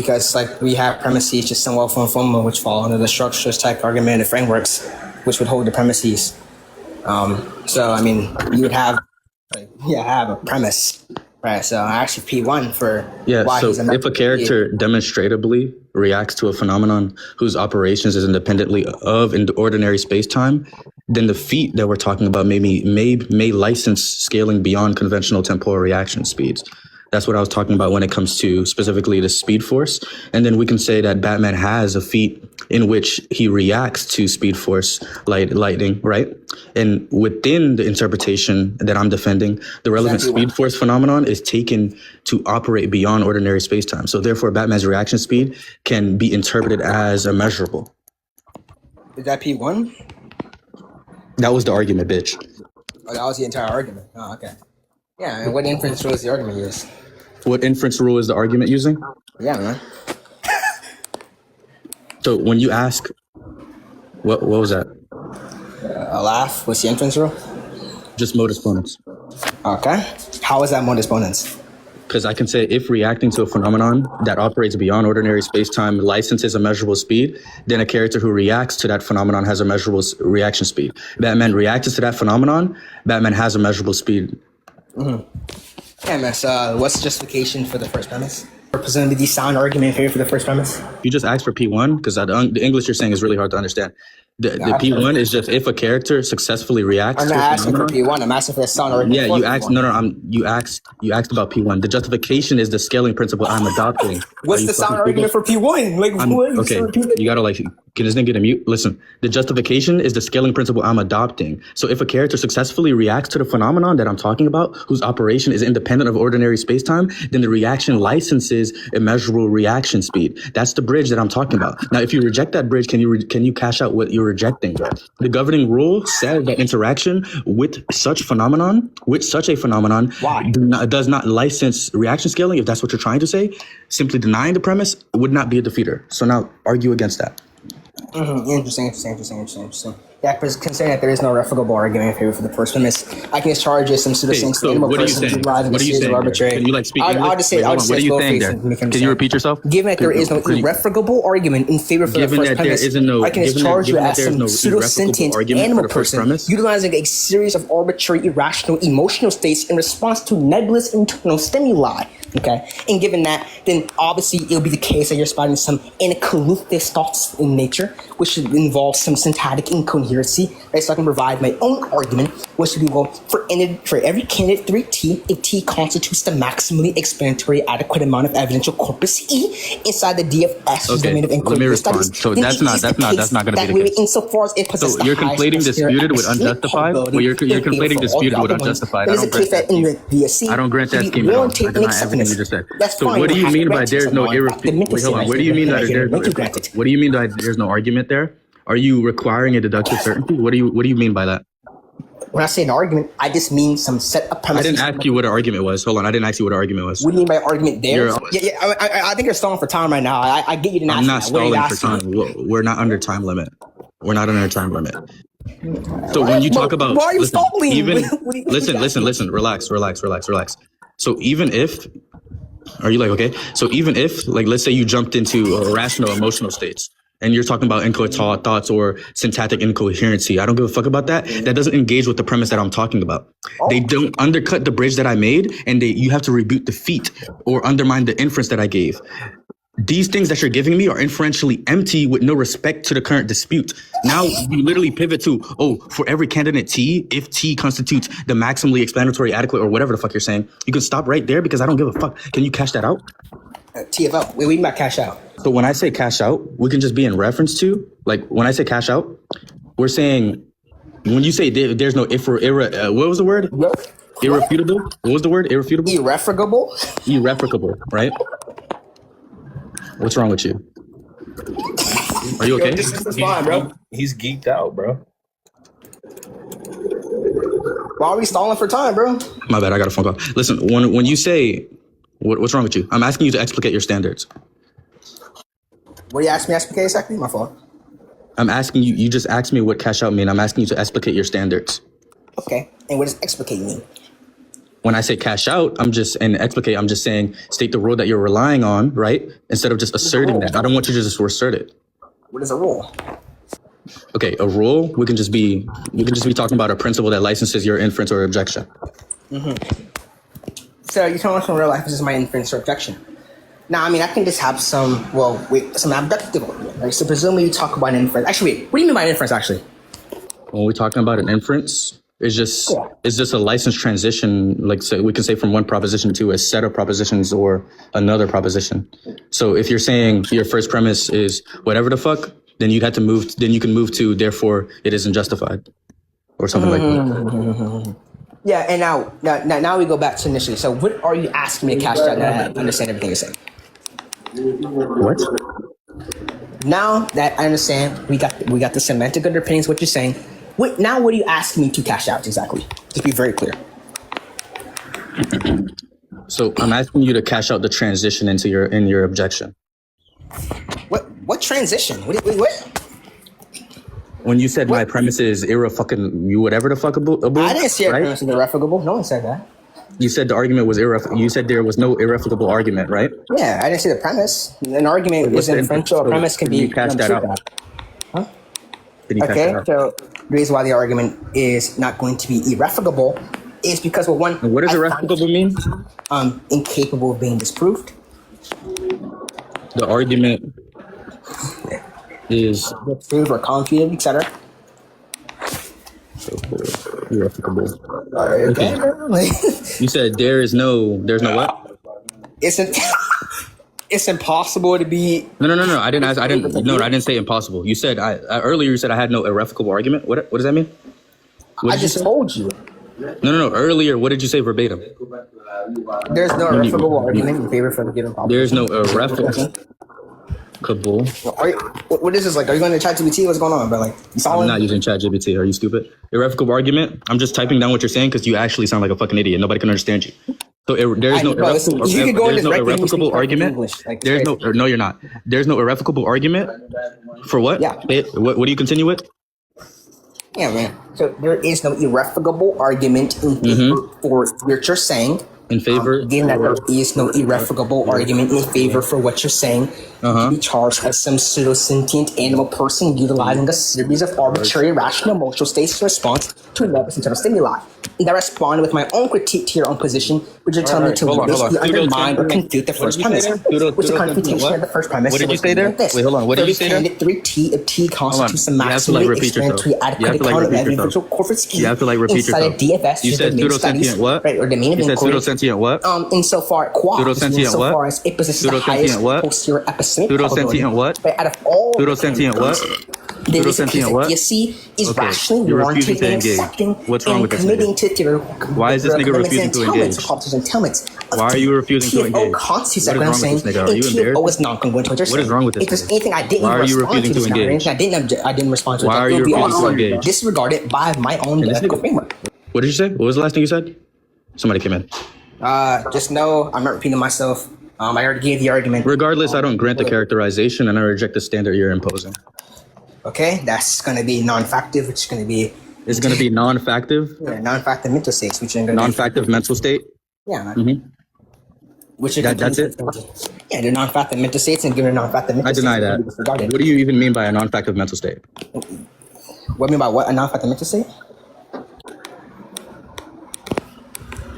because like we have premises just in well-formed form which fall under the structures, type, argument, and frameworks, which would hold the premises. So I mean, you would have have a premise, right? So actually, P1 for why he's if a character demonstrably reacts to a phenomenon whose operations is independently of in the ordinary space-time, then the feat that we're talking about may license scaling beyond conventional temporal reaction speeds. That's what I was talking about when it comes to specifically the speed force. And then we can say that Batman has a feat in which he reacts to speed force lightning, right? And within the interpretation that I'm defending, the relevant speed force phenomenon is taken to operate beyond ordinary spacetime. So therefore, Batman's reaction speed can be interpreted as immeasurable. Is that P1? That was the argument, bitch. Oh, that was the entire argument. Oh, okay. Yeah, and what inference rule is the argument used? What inference rule is the argument using? Yeah, man. So when you ask, what was that? A laugh. What's the inference rule? Just mode exponents. Okay. How is that mode exponents? Because I can say if reacting to a phenomenon that operates beyond ordinary space-time licenses a measurable speed, then a character who reacts to that phenomenon has a measurable reaction speed. Batman reacts to that phenomenon, Batman has a measurable speed. Mm-hmm. Yeah, man. So what's the justification for the first premise? Or presumably the sound argument in favor for the first premise? You just asked for P1 because the English you're saying is really hard to understand. The P1 is just if a character successfully reacts. I'm not asking for P1. I'm asking for the sound argument. Yeah, you asked. No. You asked about P1. The justification is the scaling principle I'm adopting. What's the sound argument for P1? Like, what? Okay, you gotta like. Can this nigga get a mute? Listen, the justification is the scaling principle I'm adopting. So if a character successfully reacts to the phenomenon that I'm talking about, whose operation is independent of ordinary spacetime, then the reaction licenses immeasurable reaction speed. That's the bridge that I'm talking about. Now, if you reject that bridge, can you cash out what you're rejecting? The governing rule says that interaction with such a phenomenon does not license reaction scaling. If that's what you're trying to say, simply denying the premise would not be a defeater. So now argue against that. Mm-hmm. Interesting. Yeah, because considering that there is no refutable argument in favor for the first premise, I can just charge you some pseudo-saying. So what are you saying? What are you saying? Can you like speak English? I'll just say, what are you saying there? Can you repeat yourself? Given that there is no irrefutable argument in favor for the first premise, I can just charge you as some pseudo-sentient animal person utilizing a series of arbitrary, irrational, emotional states in response to nebulous internal stimuli. Okay, and given that, then obviously it'll be the case that you're spotting some incoherent thoughts in nature, which should involve some syntactic incoherency. Right, so I can provide my own argument, which would be, well, for every candidate 3T, if T constitutes the maximally explanatory adequate amount of evidential corpus E inside the DFS domain of inquiry studies. So that's not going to be the case. Insofar as it possesses so you're conflating disputed with unjustified. Well, you're conflating disputed with unjustified. I don't grant that scheme at all. I deny everything you just said. So what do you mean by there's no irrefutable? Wait, hold on. What do you mean that there's no argument there? Are you requiring a deductive certainty? What do you mean by that? When I say an argument, I just mean some set of premises. I didn't ask you what an argument was. Hold on, I didn't ask you what an argument was. What do you mean by argument there? I think you're stalling for time right now. I get you to ask. I'm not stalling for time. We're not under time limit. We're not under time limit. So when you talk about, why are you stalling? Listen. Relax. So even if, are you like, okay? So even if, like, let's say you jumped into irrational emotional states, and you're talking about incoherent thoughts or syntactic incoherency. I don't give a fuck about that. That doesn't engage with the premise that I'm talking about. They don't undercut the bridge that I made, and you have to rebuke the feat or undermine the inference that I gave. These things that you're giving me are inferentially empty with no respect to the current dispute. Now you literally pivot to, for every candidate T, if T constitutes the maximally explanatory adequate or whatever the fuck you're saying, you can stop right there because I don't give a fuck. Can you cash that out? TFL. We mean by cash out. So when I say cash out, we can just be in reference to, like, when I say cash out, we're saying, when you say there's no what was the word? Irrefutable? What was the word? Irrefutable? Irrefragable, right? What's wrong with you? Are you okay? This is fine, bro. He's geeked out, bro. Why are we stalling for time, bro? My bad, I got a phone call. Listen, when you say, what's wrong with you? I'm asking you to explicate your standards. What do you ask me to explicate exactly? My fault. I'm asking you just asked me what cash out mean. I'm asking you to explicate your standards. Okay. And what does explicate mean? When I say cash out, I'm just saying state the rule that you're relying on, right? Instead of just asserting that. I don't want you to just assert it. What is a rule? Okay, a rule, we can just be talking about a principle that licenses your inference or objection. So you're telling us in real life this is my inference or objection. Now, I mean, I can just have some abductive argument, right? So presumably you talk about an inference. Actually, wait, what do you mean by inference, actually? When we're talking about an inference, it's just a licensed transition, like say, we can say from one proposition to a set of propositions or another proposition. So if you're saying your first premise is whatever the fuck, then you can move to therefore it isn't justified or something like that. Yeah, and now we go back to initially. So what are you asking me to cash out that I understand everything you're saying? What? Now that I understand, we got the semantic underpinnings, what you're saying. What are you asking me to cash out exactly? Just be very clear. So I'm asking you to cash out the transition in your objection. What transition? What? When you said my premise is whatever the fuck about, I didn't say your premise is irrefutable. No one said that. You said the argument was irrefutable. You said there was no irrefutable argument, right? Yeah, I didn't say the premise. An argument is inferential. A premise can be cash that out. Huh? Okay, so the reason why the argument is not going to be irrefutable is because, well, one. And what does irrefutable mean? Incapable of being disproved. The argument is disproved or confuted, etc. Irrefutable. Okay. You said there's no what? It's impossible to be. No. I didn't say impossible. You said earlier. You said I had no irrefutable argument. What does that mean? I just told you. No. Earlier, what did you say verbatim? There's no irrefutable argument in favor for the given proposition. There's no irrefutable. What is this like? Are you going to ChatGPT? What's going on? But like, I'm not using ChatGPT. Are you stupid? Irrefutable argument. I'm just typing down what you're saying because you actually sound like a fucking idiot. Nobody can understand you. So there's no irrefutable argument. No, you're not. There's no irrefutable argument for what? Yeah. What do you continue with? Yeah, man. So there is no irrefutable argument in favor for what you're saying. In favor? Again, that there is no irrefutable argument in favor for what you're saying. To be charged as some pseudo-sentient animal person utilizing a series of arbitrary rational emotional states in response to another internal stimuli. And I responded with my own critique to your own position, which are telling me to basically undermine or confute the first premise. Which the confutation of the first premise. What did you say there? Wait, hold on. What did you say there? 3T of T constitutes the maximally explanatory adequate account of every virtual corporate scheme. You have to repeat yourself. Inside a DFS, you said pseudo-sentient what? Right, or domain of inquiry. You said pseudo-sentient what? Insofar as it possesses the highest posterior epistemic probability. What? But out of all pseudo-sentient what? Pseudo-sentient what? Is rationally warranted in accepting and committing to their. Why is this nigga refusing to engage? Why are you refusing to engage? What is wrong with this nigga? Are you embarrassed? What is wrong with this? If there's anything I didn't respond to, I didn't respond to. Why are you refusing to engage? Disregarded by my own ethical framework. What did you say? What was the last thing you said? Somebody came in. Just know I'm not repeating myself. I already gave the argument. Regardless, I don't grant the characterization and I reject the standard you're imposing. Okay, that's going to be non-factive, which is going to be... It's going to be non-factive? Yeah, non-factive mental states, which are going to non-factive mental state? Yeah. Which are that's it? Yeah, they're non-factive mental states and given a non-factive mental state. I deny that. What do you even mean by a non-factive mental state? What do you mean by what? A non-factive mental state?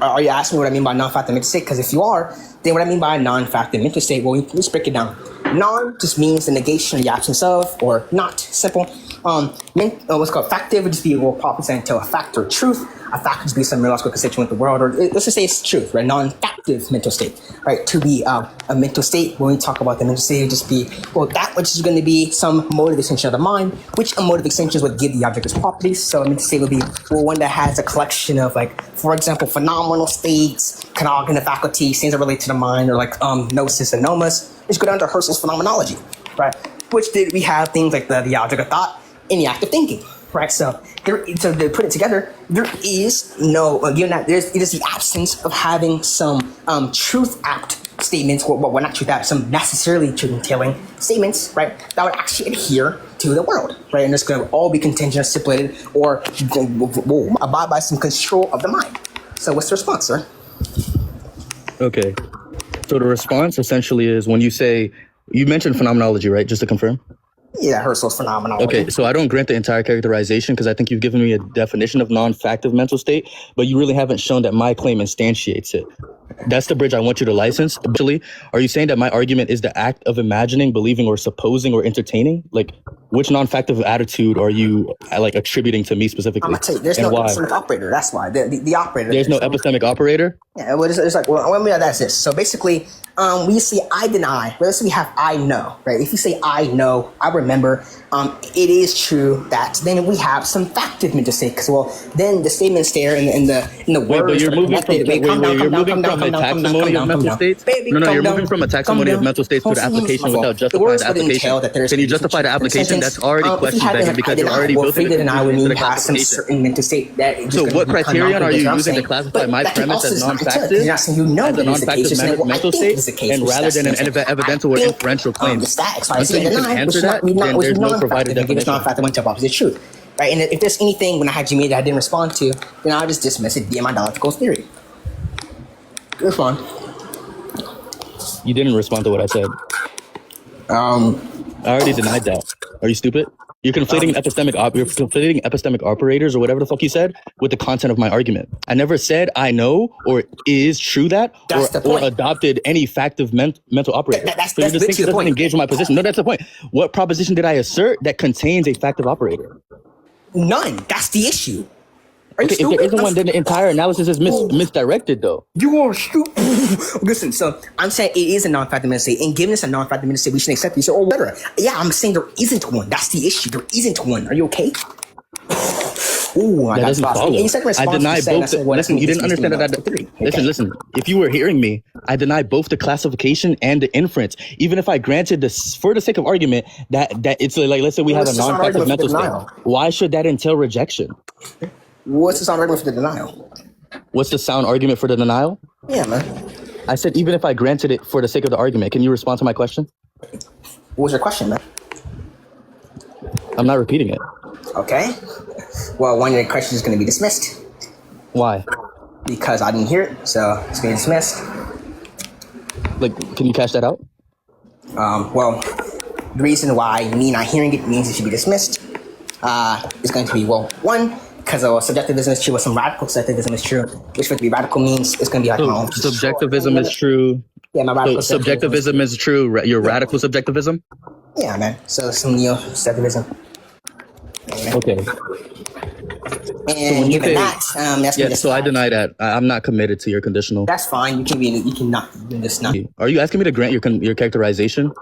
Are you asking me what I mean by non-factive mental state? Because if you are, then what I mean by a non-factive mental state, well, let's break it down. Non just means the negation or the absence of, or not, simple. What's called factive would just be a more proper saying to a fact or truth. A fact would just be some neurological constituent of the world, or let's just say it's truth, right? Non-factive mental state, right? To be a mental state, when we talk about the mental state, it would just be, well, that which is going to be some motive extension of the mind, which motive extensions would give the object its properties. So a mental state would be, well, one that has a collection of, like, for example, phenomenal states, cognitive faculties, things that relate to the mind, or like gnosis and nomus, which go down to Husserl's phenomenology, right? Which we have things like the object of thought and the act of thinking, right? So to put it together, there is no, given that it is the absence of having some truth act statements, or well, not truth act, some necessarily truth entailing statements, right? That would actually adhere to the world, right? And it's going to all be contingent or stipulated or abide by some control of the mind. So what's the response, sir? Okay. So the response essentially is when you say, you mentioned phenomenology, right? Just to confirm. Yeah, Husserl's phenomenology. Okay, so I don't grant the entire characterization because I think you've given me a definition of non-factive mental state, but you really haven't shown that my claim instantiates it. That's the bridge I want you to license. Actually, are you saying that my argument is the act of imagining, believing, or supposing, or entertaining? Like, which non-factive attitude are you like attributing to me specifically? I'm gonna tell you, there's no epistemic operator. That's why the operator. There's no epistemic operator. Yeah, well, it's like, well, that's this. So basically, when you say I deny, well, let's say we have I know, right? If you say I know, I remember, it is true that then we have some factive mental state, because well, then the statements there in the words. But you're moving from a taxonomy of mental states. No, you're moving from a taxonomy of mental states to the application without justifying the application. Can you justify the application? That's already question begging because you're already building it into the classification. So what criterion are you using to classify my premise as non-factive? As a non-factive mental state, and rather than an evidential or inferential claim. Until you can answer that, then there's no provided definition. It's non-factive until opposite truth, right? And if there's anything when I had you made that I didn't respond to, then I'll just dismiss it via my dialectical theory. Good fun. You didn't respond to what I said. I already denied that. Are you stupid? You're conflating epistemic operators or whatever the fuck you said with the content of my argument. I never said I know or is true that or adopted any factive mental operator. So you just think it doesn't engage with my position. No, that's the point. What proposition did I assert that contains a factive operator? None. That's the issue. Okay, if there isn't one, then the entire analysis is misdirected, though. You are stupid. Listen, so I'm saying it is a non-factive mental state, and given it's a non-factive mental state, we should accept it. You say, oh, whatever. Yeah, I'm saying there isn't one. That's the issue. There isn't one. Are you okay? Ooh, that doesn't follow. I deny both. Listen, you didn't understand that. Listen. If you were hearing me, I deny both the classification and the inference. Even if I granted this, for the sake of argument, that it's like, let's say we have a non-factive mental state. Why should that entail rejection? What's the sound argument for the denial? What's the sound argument for the denial? Yeah, man. I said even if I granted it for the sake of the argument. Can you respond to my question? What was your question, man? I'm not repeating it. Okay. Well, one of your questions is going to be dismissed. Why? Because I didn't hear it, so it's going to be dismissed. Like, can you cash that out? Well, the reason why me not hearing it means it should be dismissed is going to be, well, one, because subjectivism is true, or some radical subjectivism is true, which would be radical means it's going to be like my own. Subjectivism is true. Yeah, my radical subjectivism is true. Your radical subjectivism? Yeah, man. So some neo-subjectivism. Yeah, okay. And so given that, so I deny that. I'm not committed to your conditional. That's fine. You can just not. Are you asking me to grant your characterization?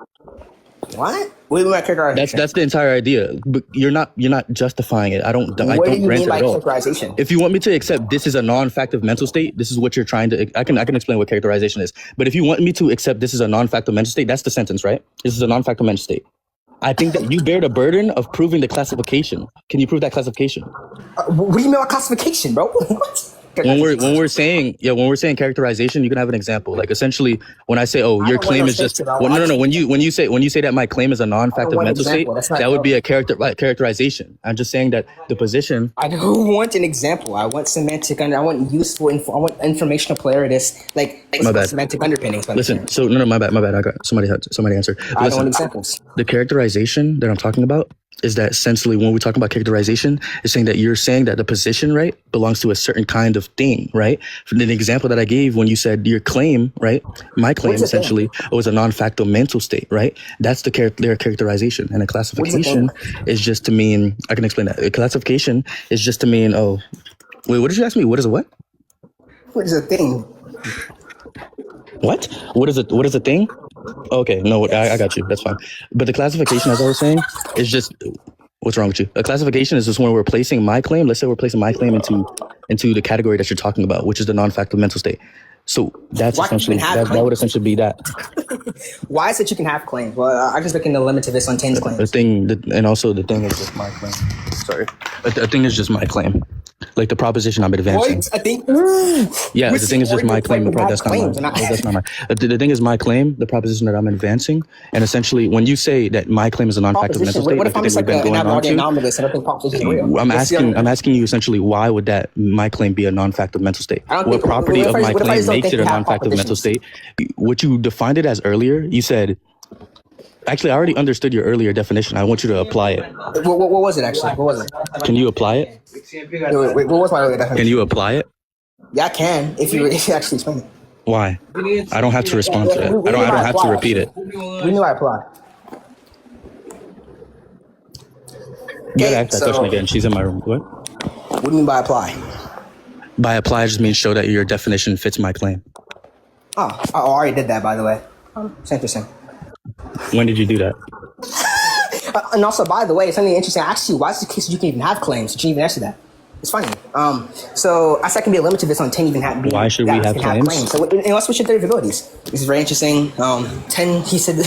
What? What do you mean by characterization? That's the entire idea. But you're not justifying it. I don't grant it at all. If you want me to accept this is a non-factive mental state, this is what you're trying to. I can explain what characterization is. But if you want me to accept this is a non-factive mental state, that's the sentence, right? This is a non-factive mental state. I think that you bear the burden of proving the classification. Can you prove that classification? What do you mean by classification, bro? What? When we're saying characterization, you can have an example. Like essentially, when I say, your claim is just no. When you say that my claim is a non-factive mental state, that would be a characterization. I'm just saying that the position. I don't want an example. I want semantic. I want useful. I want informational clarity. Like semantic underpinnings. Listen. So no, my bad. I got somebody answered. I don't want examples. The characterization that I'm talking about is that essentially when we talk about characterization, is saying that you're saying that the position, right, belongs to a certain kind of thing, right? For the example that I gave when you said your claim, right, my claim essentially was a non-facto mental state, right? That's their characterization. And a classification is just to mean, I can explain that. A classification is just to mean, wait, what did you ask me? What is a what? What is a thing? What? What is a thing? Okay, no, I got you. That's fine. But the classification, as I was saying, is just what's wrong with you? A classification is just when we're placing my claim. Let's say we're placing my claim into the category that you're talking about, which is the non-facto mental state. So that's essentially that would essentially be that. Why is it you can have claims? Well, I'm just looking at the limit to this on 10's claims. The thing is just my claim. Sorry, the thing is just my claim. Like the proposition I'm advancing. What? I think. Yeah, the thing is just my claim. That's not mine. That's not mine. The thing is my claim, the proposition that I'm advancing, and essentially when you say that my claim is a non-factor mental state, what if I'm just like an anomalous? I don't think proposition is real. I'm asking you essentially why would that my claim be a non-factor mental state? What property of my claim makes it a non-factor mental state? What you defined it as earlier, you said. Actually, I already understood your earlier definition. I want you to apply it. What was it actually? What was it? Can you apply it? Wait, what was my earlier definition? Can you apply it? Yeah, I can. If you actually explain it. Why? I don't have to respond to it. I don't have to repeat it. We knew I applied. You gotta ask that question again. She's in my room. What? What do you mean by apply? By apply just means show that your definition fits my claim. Oh, I already did that, by the way. Same to same. When did you do that? And also, by the way, something interesting. I asked you, why is it the case that you can even have claims? You didn't even answer that. It's funny. So I said can be a limit to this on 10 even have. Why should we have claims? So let's switch your theory of abilities. This is very interesting. 10, he said,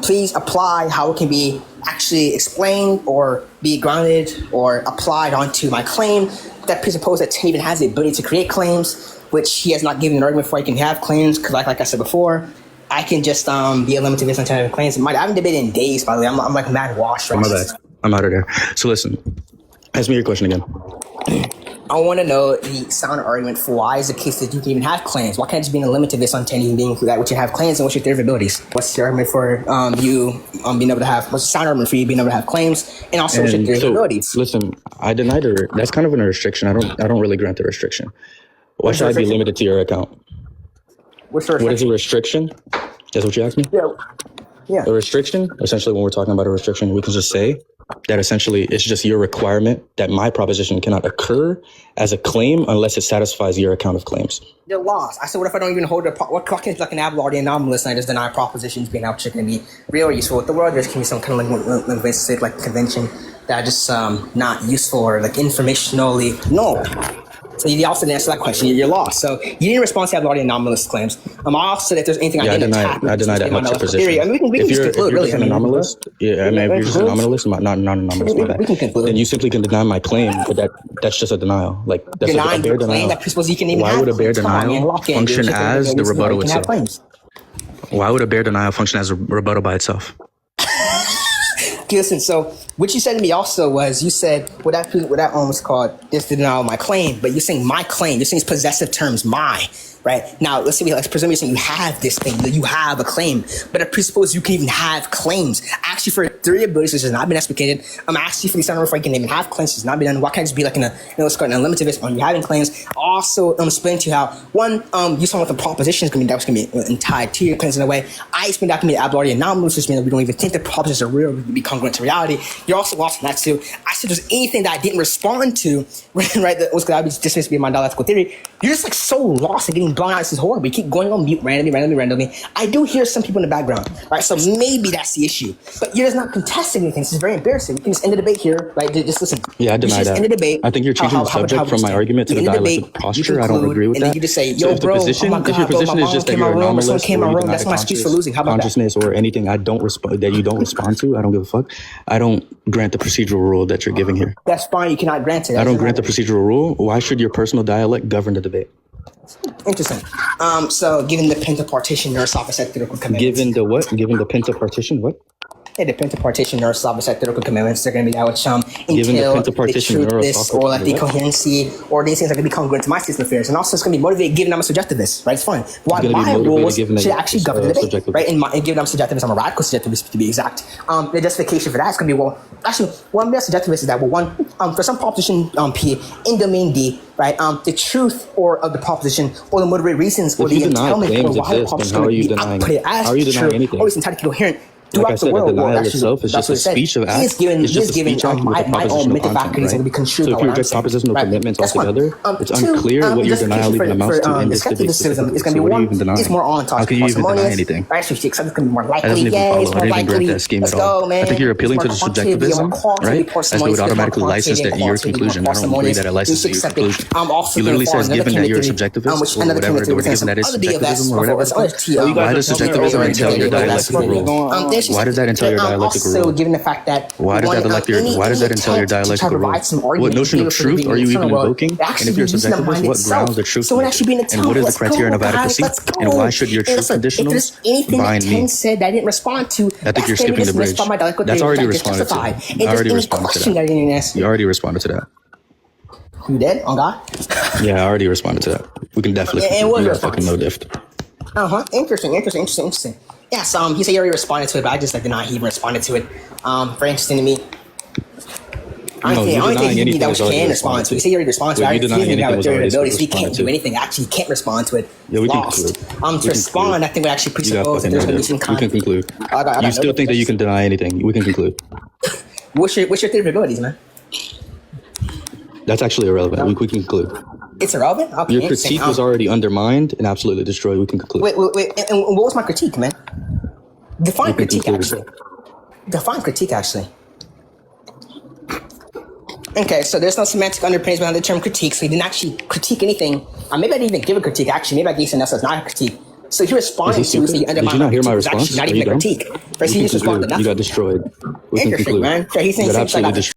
please apply how it can be actually explained or be grounded or applied onto my claim that presupposes that 10 even has the ability to create claims, which he has not given an argument for. He can have claims because, like I said before, I can just be a limit to this on 10 claims. I haven't debated in days, by the way. I'm like mad washed. Right? My bad. I'm out of there. So listen, ask me your question again. I want to know the sound argument for why is the case that you can even have claims. Why can't it just be a limit to this on 10 even being that which you have claims and what's your theory of abilities? What's the argument for you being able to have, what's the sound argument for you being able to have claims and also what's your theory of abilities? Listen, I denied her. That's kind of a restriction. I don't really grant the restriction. Why should I be limited to your account? What's the restriction? What is a restriction? That's what you asked me? Yeah. A restriction, essentially when we're talking about a restriction, we can just say that essentially it's just your requirement that my proposition cannot occur as a claim unless it satisfies your account of claims. You're lost. I said, what if I don't even hold a what can like an already anomalous and I just deny propositions being out can be real useful with the world? There can be some kind of linguistic like convention that are just not useful or like informationally no. So you also didn't answer that question. You're lost. So you didn't respond to already anomalous claims. I also said if there's anything I didn't attack. I deny that much your position. Theory. I mean, we can just conclude, really. If you're just an anomalous, if you're just an anomalous, not anomalous, my bad, then you simply can deny my claim, but that's just a denial. Like that's denying a bare your claim denial. that presupposes you can even Why would a bare denial function as the rebuttal itself? Why would a bare denial function as a rebuttal by itself? Okay, listen, so what you said to me also was you said what that almost called this denial of my claim, but you're saying my claim. You're saying it's possessive terms, my. Right now, let's presume you're saying you have this thing, that you have a claim, but I presuppose you can even have claims. Actually, for theory of abilities, which has not been explicated, I'm asking for the sound if I can even have claims. It's not been done. Why can't it just be like in a let's call it an unlimited list on you having claims? Also, I'm explaining to you how one, you saw what the proposition is going to be. That was going to be tied to your claims in a way. I explained that to be already anomalous, which means that we don't even think the propositions are real, be congruent to reality. You're also lost in that too. I said there's anything that I didn't respond to, right? That was going to be dismissed to be my dialectical theory. You're just like so lost and getting blown out. This is horrible. We keep going on mute randomly. I do hear some people in the background, right? So maybe that's the issue. But you're just not contesting anything. This is very embarrassing. You can just end the debate here, right? Just listen. Yeah, I deny that. End the debate. I think you're changing the subject from my argument to the dialectic posture. I don't agree with that. And then you just say, yo, bro, if your position is just that you're anomalous, that's my excuse for losing. How about consciousness or anything that you don't respond to, I don't give a fuck. I don't grant the procedural rule that you're giving here. That's fine. You cannot grant it. I don't grant the procedural rule. Why should your personal dialect govern the debate? Interesting. So given the pentapartition neurosophist theoretical commitments. Given the what? Given the pentapartition what? Yeah, the pentapartition neurosophist theoretical commitments, they're going to be that which given the entail pentapartition the truthness or like the coherency or these things are going to be congruent to my system of affairs. And also it's going to be motivated given I'm a subjectivist, right? It's fine. Why my rules should actually govern the debate, right? And given I'm subjectivist, I'm a radical subjectivist to be exact. The justification for that is going to be, one best subjectivist is that, for some proposition P in domain D, right? The truth of the proposition or the motivated reasons or the entailment or why the proposition is going to be output as true or it's entirely coherent. Like I said, the denial itself is just a speech of acts. It's just a speech act with a propositional content, right? So if you reject propositional commitments altogether, it's unclear what your denial even amounts to in this debate. So what do you even deny? How can you even deny anything? That doesn't even follow. I didn't even grant that scheme at all. I think you're appealing to the subjectivism, right? As they would automatically license that your conclusion. I don't agree that it licenses your conclusion. You literally says, given that you're a subjectivist or whatever, given that is subjectivism or whatever, why does subjectivism entail your dialectical rule? Why does that entail your dialectical rule? Also, given the fact that why does that entail your dialectical rule? What notion of truth are you even invoking? And if you're subjectivist, what grounds of truth? And what is the criterion of adequacy? And why should your truth conditionals bind me? Said that I didn't respond to. I think you're skipping the bridge. That's already responded to. I already responded to that. You already responded to that. You did? On God? Yeah, I already responded to that. We can definitely. And what was your fucking no diff. Interesting. Yes, he said he already responded to it, but I just did not even responded to it. Very interesting to me. I don't think that can respond to it. He said he already responded to it. He can't do anything. Actually, he can't respond to it. Yeah, we can conclude. To respond, I think we actually presuppose that there's going to be some kind. We can conclude. You still think that you can deny anything? We can conclude. What's your theory of abilities, man? That's actually irrelevant. We can conclude. It's irrelevant? Okay, your critique was already undermined and absolutely destroyed. We can conclude. Wait. And what was my critique, man? Define critique, actually. Okay, so there's no semantic underpinnings behind the term critique, so he didn't actually critique anything. Maybe I didn't even give a critique, actually. Maybe I gave something else that's not a critique. So he responded to the Did you not hear my response? Not even a critique. He just responded to nothing. You got destroyed. We can conclude. Man. So he's saying absolutely destroyed.